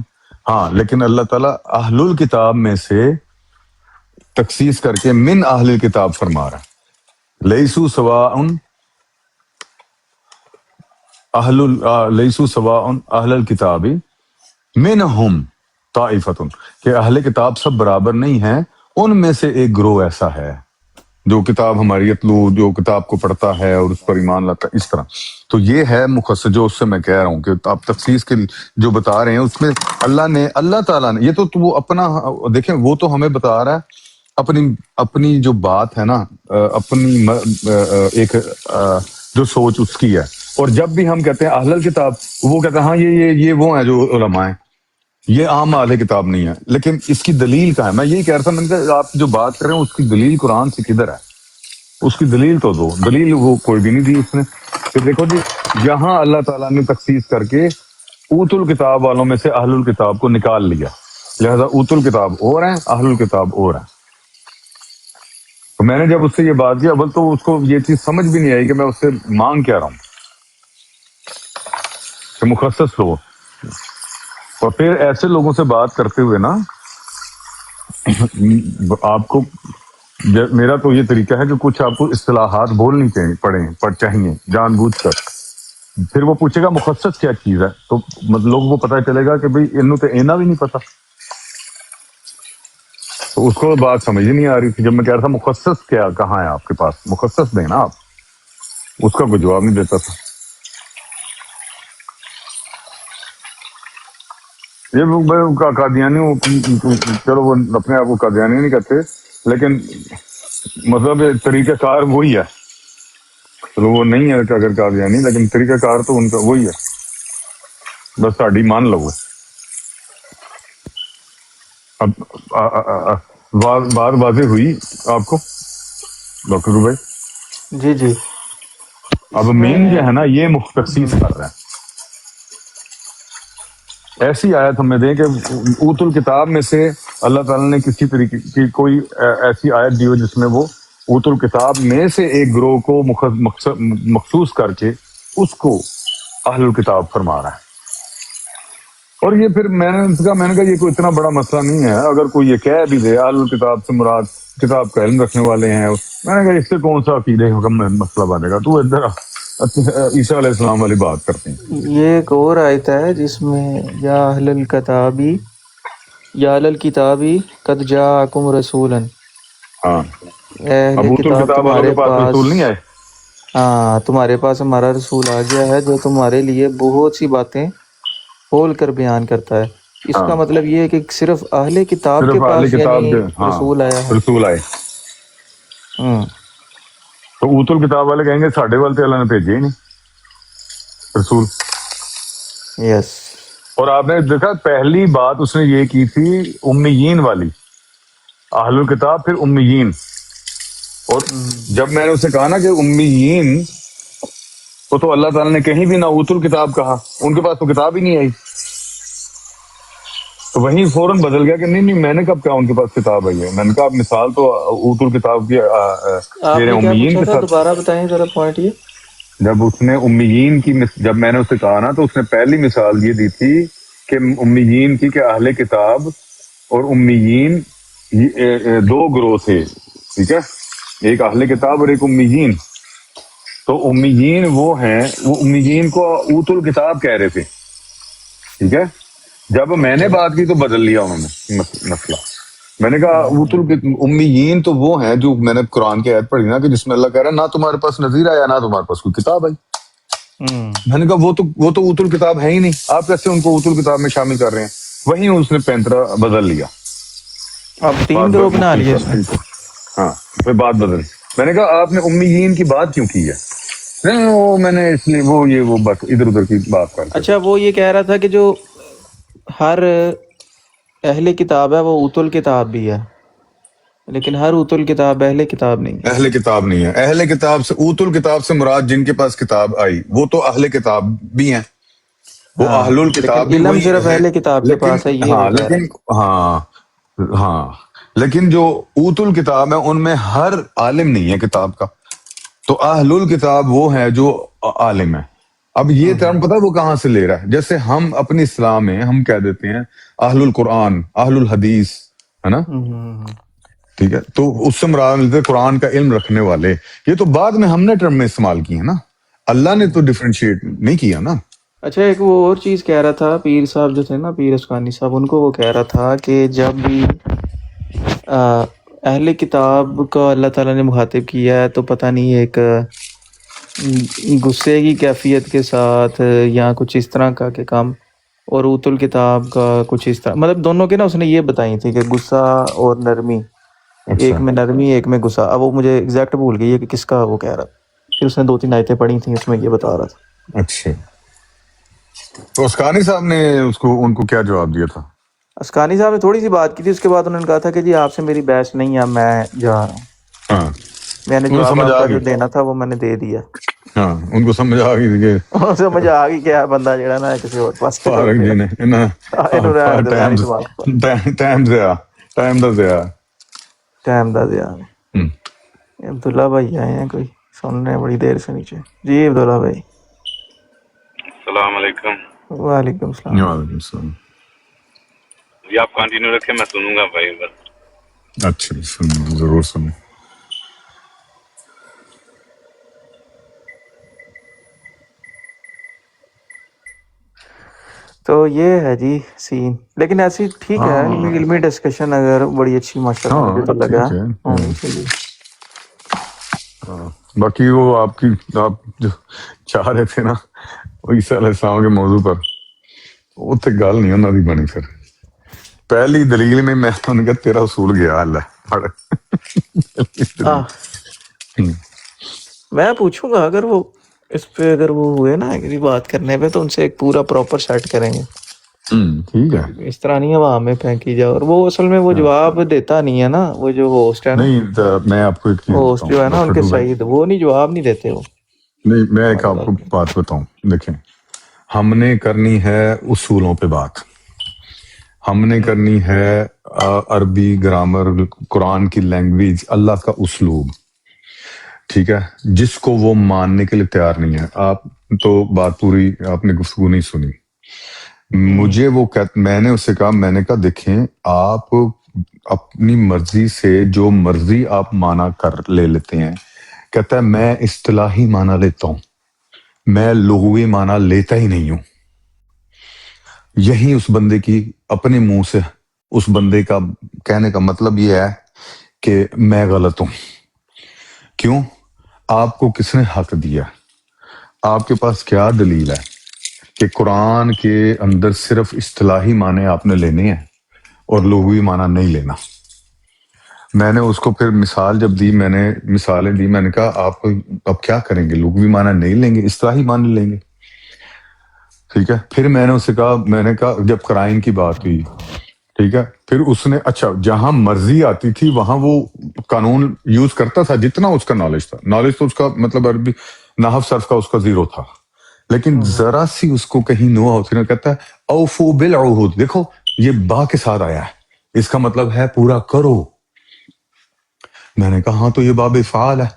ہاں لیکن اللہ تعالیٰ اہل الکتاب میں سے تخصیص کر کے من اہل الکتاب فرما رہا ہے. لیسو سواء اہل الکتاب منہم طائفتن، کہ اہل کتاب سب برابر نہیں ہیں، ان میں سے ایک گروہ ایسا ہے جو کتاب ہماری یتلو، جو کتاب کو پڑھتا ہے اور اس پر ایمان لاتا ہے، اس طرح. تو یہ ہے مخصص، جو اس سے میں کہہ رہا ہوں کہ آپ تخصیص کے جو بتا رہے ہیں اس میں اللہ تعالیٰ نے یہ تو وہ اپنا دیکھیں، وہ تو ہمیں بتا رہا ہے اپنی جو بات ہے نا، اپنی ایک جو سوچ اس کی ہے. اور جب بھی ہم کہتے ہیں اہل الکتاب، وہ کہتے ہیں ہاں یہ وہ ہیں جو علماء ہیں، یہ عام اہل کتاب نہیں ہے. لیکن اس کی دلیل کہاں ہے؟ میں یہی کہہ رہا تھا، میں نے کہا آپ جو بات کر رہے ہیں اس کی دلیل قرآن سے کدھر ہے؟ اس کی دلیل تو دو. دلیل وہ کوئی بھی نہیں دی اس نے. کہ دیکھو جی، یہاں اللہ تعالیٰ نے تخصیص کر کے اوت الکتاب والوں میں سے اہل الکتاب کو نکال لیا، لہذا اوت الکتاب اور ہیں، اہل الکتاب اور ہیں. تو میں نے جب اس سے یہ بات کی، اول تو اس کو یہ چیز سمجھ بھی نہیں آئی کہ میں اس سے مانگ کیا رہا ہوں، کہ مخصص لوگ. اور پھر ایسے لوگوں سے بات کرتے ہوئے نا، آپ کو میرا تو یہ طریقہ ہے کہ کچھ آپ کو اصطلاحات بولنی چاہیے جان بوجھ کر. پھر وہ پوچھے گا مخصص کیا چیز ہے، تو لوگوں کو پتہ چلے گا کہ بھئی انہوں تو اینا بھی نہیں پتا. تو اس کو بات سمجھ ہی نہیں آ رہی تھی جب میں کہہ رہا تھا مخصص کیا، کہاں ہے آپ کے پاس مخصص دینا، آپ اس کا کوئی جواب نہیں دیتا تھا. یہ قادیانی، چلو وہ اپنے آپ کو قادیانی نہیں کہتے، لیکن مطلب طریقہ کار وہی ہے. چلو وہ نہیں ہے کہ اگر قادیانی، لیکن طریقہ کار تو ان کا وہی ہے، بس ساڑی مان لو. اب بات واضح ہوئی آپ کو ڈاکٹر بھائی؟ جی جی. اب اس مین جو میں ہے نا، یہ تخصیص کر رہا ہے. ایسی آیت ہمیں دیں کہ اوت الکتاب میں سے اللہ تعالیٰ نے کسی طریقے کی کوئی ایسی آیت دی ہو جس میں وہ اوت الکتاب میں سے ایک گروہ کو مخصوص کر کے اس کو اہل الکتاب فرما رہا ہے. اور یہ پھر میں نے کہا یہ کوئی اتنا بڑا مسئلہ نہیں ہے. اگر کوئی یہ کہہ بھی دے اہل الکتاب سے مراد کتاب کا علم رکھنے والے ہیں، میں نے کہا اس سے کون سا عقیدہ حکم میں مسئلہ بنے گا؟ تو ادھر عیسیٰ علیہ السلام والی بات کرتے ہیں. یہ ایک اور آیت ہے جس میں یا اہل الکتابی یا اہل الکتابی قد جاءکم رسولا، ہاں، اے اب اہل اوت کتاب الکتاب والوں تمہارے کے پاس پاس، رسول نہیں آئے. ہاں تمہارے پاس ہمارا رسول آ گیا ہے جو تمہارے لیے بہت سی باتیں کھول کر بیان کرتا ہے. اس ہاں، کا مطلب یہ ہے کہ صرف اہل کتاب کے صرف اہل پاس یعنی کتاب کے، ہاں، رسول آیا ہے. رسول آئے. ہوں. تو اوت الکتاب والے کہیں گے ساڈے والے اللہ نے بھیجے ہی نہیں رسول. یس. اور آپ نے دیکھا پہلی بات اس نے یہ کی تھی امیین والی، اہل الکتاب پھر امیین. اور جب میں نے اسے کہا نا کہ امیین کو تو اللہ تعالیٰ نے کہیں بھی نہ اوت الکتاب کہا، ان کے پاس تو کتاب ہی نہیں آئی. تو وہیں فوراً بدل گیا کہ نہیں میں نے کب کہا ان کے پاس کتاب آئی ہے. میں نے کہا آپ مثال تو اوت الکتاب کی آپ دے رہے نے ہیں کیا امیین پوچھا کے تھا؟ ساتھ. دوبارہ بتائیں ذرا پوائنٹ یہ. جب اس نے امیین کی جب میں نے اسے کہا نا تو اس نے پہلی مثال یہ دی تھی کہ امیین کی کہ اہل کتاب اور امیین دو گروہ تھے. ٹھیک ہے, ایک اہل کتاب اور ایک امیین. تو امیین وہ ہیں, وہ امیین کو اوت الکتاب کہہ رہے تھے. ٹھیک ہے, جب میں نے بات کی تو بدل لیا انہوں نے مسئلہ. میں نے کہا اوت امیین تو وہ ہیں جو میں نے قرآن کی آیت پڑھی نا کہ جس میں اللہ کہہ رہا ہے نہ تمہارے پاس نذیر آیا نہ تمہارے پاس کوئی کتاب آئی. میں نے کہا وہ تو اوت الکتاب ہے ہی نہیں, آپ کیسے ان کو اوت الکتاب میں شامل کر رہے ہیں. وہیں اس نے پینترا بدل لیا. اب 3 بات گروہ بنا لیے اس مختلف میں. ہاں پھر بات بدل. میں نے کہا آپ نے امیین کی بات کیوں کی ہے. نہیں وہ میں نے اس لیے وہ بات ادھر ادھر کی بات کر کے. اچھا وہ یہ کہہ رہا تھا کہ جو ہر اہل کتاب ہے وہ اوت الکتاب بھی ہے, لیکن ہر اوت الکتاب اہل کتاب نہیں ہے. اہل کتاب نہیں ہے. اہل کتاب سے اوت الکتاب سے مراد جن کے پاس کتاب آئی وہ تو اہل کتاب بھی ہیں, وہ ہاں اہل الکتاب لیکن بھی علم وہی صرف ہے. اہل کتاب کے لیکن پاس ہے, یہ وہ ہاں کہہ رہا لیکن ہاں لیکن جو اوت الکتاب ہے ان میں ہر عالم نہیں ہے کتاب کا. تو اہل الکتاب وہ ہے جو عالم ہے. اب یہ ٹرم پتہ ہے وہ کہاں سے لے رہا ہے. جیسے ہم اپنی اسلام میں ہم کہہ دیتے ہیں اہل القرآن, اہل الحدیث, ہے نا. ٹھیک ہے, تو اس سے مراد ملتے قرآن کا علم رکھنے والے. یہ تو بعد میں ہم نے ٹرم میں استعمال کی ہے نا, اللہ نے تو ڈیفرینشیٹ نہیں کیا نا. اچھا ایک وہ اور چیز کہہ رہا تھا پیر صاحب جو تھے نا, پیر اسکانی صاحب, ان کو وہ کہہ رہا تھا کہ جب بھی اہل کتاب کو اللہ تعالیٰ نے مخاطب کیا ہے تو پتہ نہیں ایک غصے کی کیفیت کے ساتھ یا کچھ اس طرح کا کہ کام, اور اوت الکتاب کا کچھ اس طرح, مطلب دونوں کے نا اس نے یہ بتائی تھی کہ غصہ اور نرمی, ایک میں نرمی ایک میں غصہ. اب وہ مجھے ایگزیکٹ بھول گئی ہے کہ کس کا وہ کہہ رہا تھا. پھر اس نے 2-3 آیتیں پڑھی تھیں, اس میں یہ بتا رہا تھا. اچھا, تو اسکانی صاحب نے ان کو کیا جواب دیا تھا؟ اسکانی صاحب نے تھوڑی سی بات کی تھی, اس کے بعد انہوں نے کہا تھا کہ جی آپ سے میری بحث نہیں ہے, میں جا رہا ہوں. ہاں میں نے انہیں جواب سمجھ آپ آ کا جو گئی. دینا تھا وہ میں نے دے دیا. ہاں ان کو سمجھ آ گئی کہ سمجھ آ گئی کہ بندہ جڑا نا کسی اور پاس فارغ جی نے ٹائم دا ضیاع. ٹائم دا دیا. عبداللہ بھائی آئے ہیں, کوئی سن رہے ہیں بڑی دیر سے نیچے. جی عبداللہ بھائی السلام علیکم. وعلیکم السلام. وعلیکم السلام. جی آپ کنٹینیو رکھیں, میں سنوں گا بھائی بس. اچھا سنیں, ضرور سنیں. تو یہ ہے جی سین, لیکن ایسی ٹھیک ہے علمی ڈسکشن اگر بڑی اچھی ماشاء اللہ مجھے تو لگا ہونی چاہیے. باقی وہ آپ جو چاہ رہے تھے نا عیسیٰ علیہ السلام کے موضوع پر, وہ تو گل نہیں انہوں نے بنی. پھر پہلی دلیل میں نے کہا تیرا اصول گیا اللہ پڑھ. میں پوچھوں گا اگر وہ اس پہ اگر وہ ہوئے نا کسی بات کرنے پہ تو ان سے ایک پورا پراپر سیٹ کریں گے. ٹھیک ہے, اس طرح نہیں ہوا میں پھینکی جائے. اور وہ اصل میں وہ جواب دیتا نہیں ہے نا, وہ جو ہوسٹ ہے نا, نہیں میں آپ کو ایک چیز ہوسٹ جو ہے نا ان کے سعید, وہ نہیں جواب نہیں دیتے. وہ نہیں, میں ایک آپ کو بات بتاؤں. دیکھیں, ہم نے کرنی ہے اصولوں پہ بات, ہم نے کرنی ہے عربی گرامر, قرآن کی لینگویج, اللہ کا اسلوب. ٹھیک ہے, جس کو وہ ماننے کے لیے تیار نہیں ہے. آپ تو بات پوری آپ نے گفتگو نہیں سنی. مجھے میں نے اسے کہا, میں نے کہا دیکھیں آپ اپنی مرضی سے جو مرضی آپ مانا کر لے لیتے ہیں. کہتا ہے میں اصطلاحی مانا لیتا ہوں, میں لغوی مانا لیتا ہی نہیں ہوں. یہی اس بندے کی اپنے منہ سے اس بندے کا کہنے کا مطلب یہ ہے کہ میں غلط ہوں. کیوں؟ آپ کو کس نے حق دیا؟ آپ کے پاس کیا دلیل ہے کہ قرآن کے اندر صرف اصطلاحی معنی آپ نے لینے ہیں اور لغوی معنی نہیں لینا؟ میں نے اس کو پھر مثال جب دی, میں نے مثالیں دی, میں نے کہا آپ اب کیا کریں گے, لغوی معنی نہیں لیں گے, اصطلاحی معنی لیں گے. ٹھیک ہے, پھر میں نے اسے کہا, میں نے کہا جب قرائن کی بات ہوئی, ٹھیک ہے, پھر اس نے اچھا جہاں مرضی آتی تھی وہاں وہ قانون یوز کرتا تھا جتنا اس کا نالج تھا. نالج تو اس کا مطلب عربی نحو صرف کا اس کا 0 تھا, لیکن ذرا سی اس کو کہیں نوا ہوتی نا, کہتا ہے اوفو بالعہود. دیکھو یہ با کے ساتھ آیا ہے، اس کا مطلب ہے پورا کرو۔ میں نے کہا ہاں تو یہ باب افعال ہے۔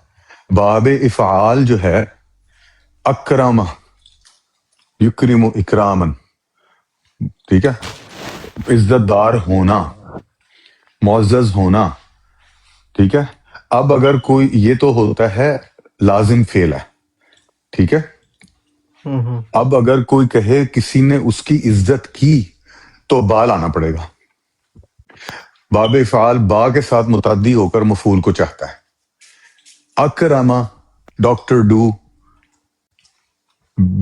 باب افعال جو ہے اکرم یکرم اکرامن، ٹھیک ہے، عزت دار ہونا، معزز ہونا، ٹھیک ہے۔ اب اگر کوئی، یہ تو ہوتا ہے لازم فعل ہے، ٹھیک ہے۔ اب اگر کوئی کہے کسی نے اس کی عزت کی تو با لانا پڑے گا۔ باب افعال با کے ساتھ متعدی ہو کر مفعول کو چاہتا ہے۔ اکرما ڈاکٹر ڈو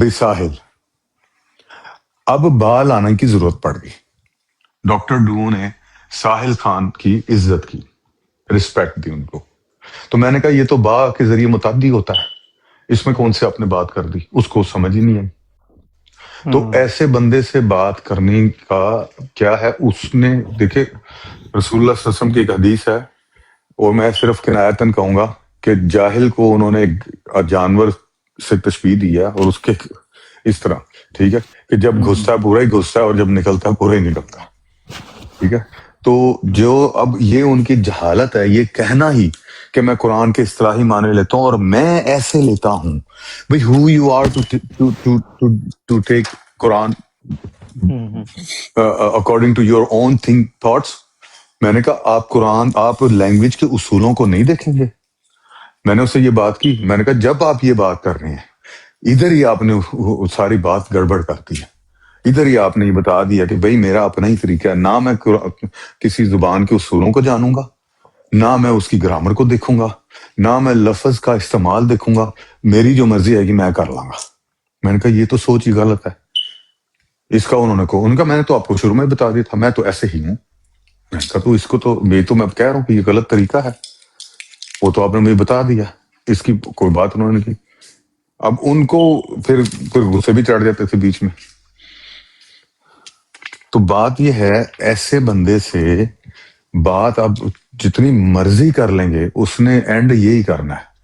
بساحل، اب با لانے کی ضرورت پڑ گئی۔ ڈاکٹر ڈو نے ساحل خان کی عزت کی، رسپیکٹ دی ان کو، تو میں نے کہا یہ تو با کے ذریعے متعدی ہوتا ہے، اس میں کون سے آپ نے بات کر دی، اس کو سمجھ ہی نہیں آئی۔ تو ایسے بندے سے بات کرنے کا کیا ہے، اس نے دیکھے رسول اللہ صلی اللہ علیہ وسلم کی ایک حدیث ہے، اور میں صرف کنایتاً کہوں گا کہ جاہل کو انہوں نے ایک جانور سے تشبیہ دی ہے، اور اس کے اس طرح، ٹھیک ہے، کہ جب گھستا ہے پورا ہی گھستا ہے اور جب نکلتا ہے پورا ہی نکلتا ہے، ٹھیک ہے۔ تو جو اب یہ ان کی جہالت ہے، یہ کہنا ہی کہ میں قرآن کے اصطلاحی معنی لیتا ہوں اور میں ایسے لیتا ہوں، بھئی who you are to take Quran according to your own thoughts۔ میں نے کہا آپ قرآن، آپ لینگویج کے اصولوں کو نہیں دیکھیں گے۔ میں نے اس سے یہ بات کی، میں نے کہا جب آپ یہ بات کر رہے ہیں، ادھر ہی آپ نے ساری بات گڑبڑ کر دی ہے، ادھر ہی آپ نے یہ بتا دیا کہ بھئی میرا اپنا ہی طریقہ ہے، نہ میں کسی زبان کے اصولوں کو جانوں گا، نہ میں اس کی گرامر کو دیکھوں گا، نہ میں لفظ کا استعمال دیکھوں گا، میری جو مرضی ہے گی میں کر لوں گا۔ میں نے کہا یہ تو سوچ ہی غلط ہے۔ اس کا انہوں نے کہا، ان کا میں نے تو آپ کو شروع میں بتا دیا تھا، میں تو ایسے ہی ہوں۔ میں نے کہا تو اس کو تو میں کہہ رہا ہوں کہ یہ غلط طریقہ ہے، وہ تو آپ نے مجھے بتا دیا، اس کی کوئی بات انہوں نے کی۔ اب ان کو پھر غصے بھی چڑھ جاتے تھے بیچ میں۔ تو بات یہ ہے، ایسے بندے سے بات اب جتنی مرضی کر لیں گے، اس نے اینڈ یہی کرنا ہے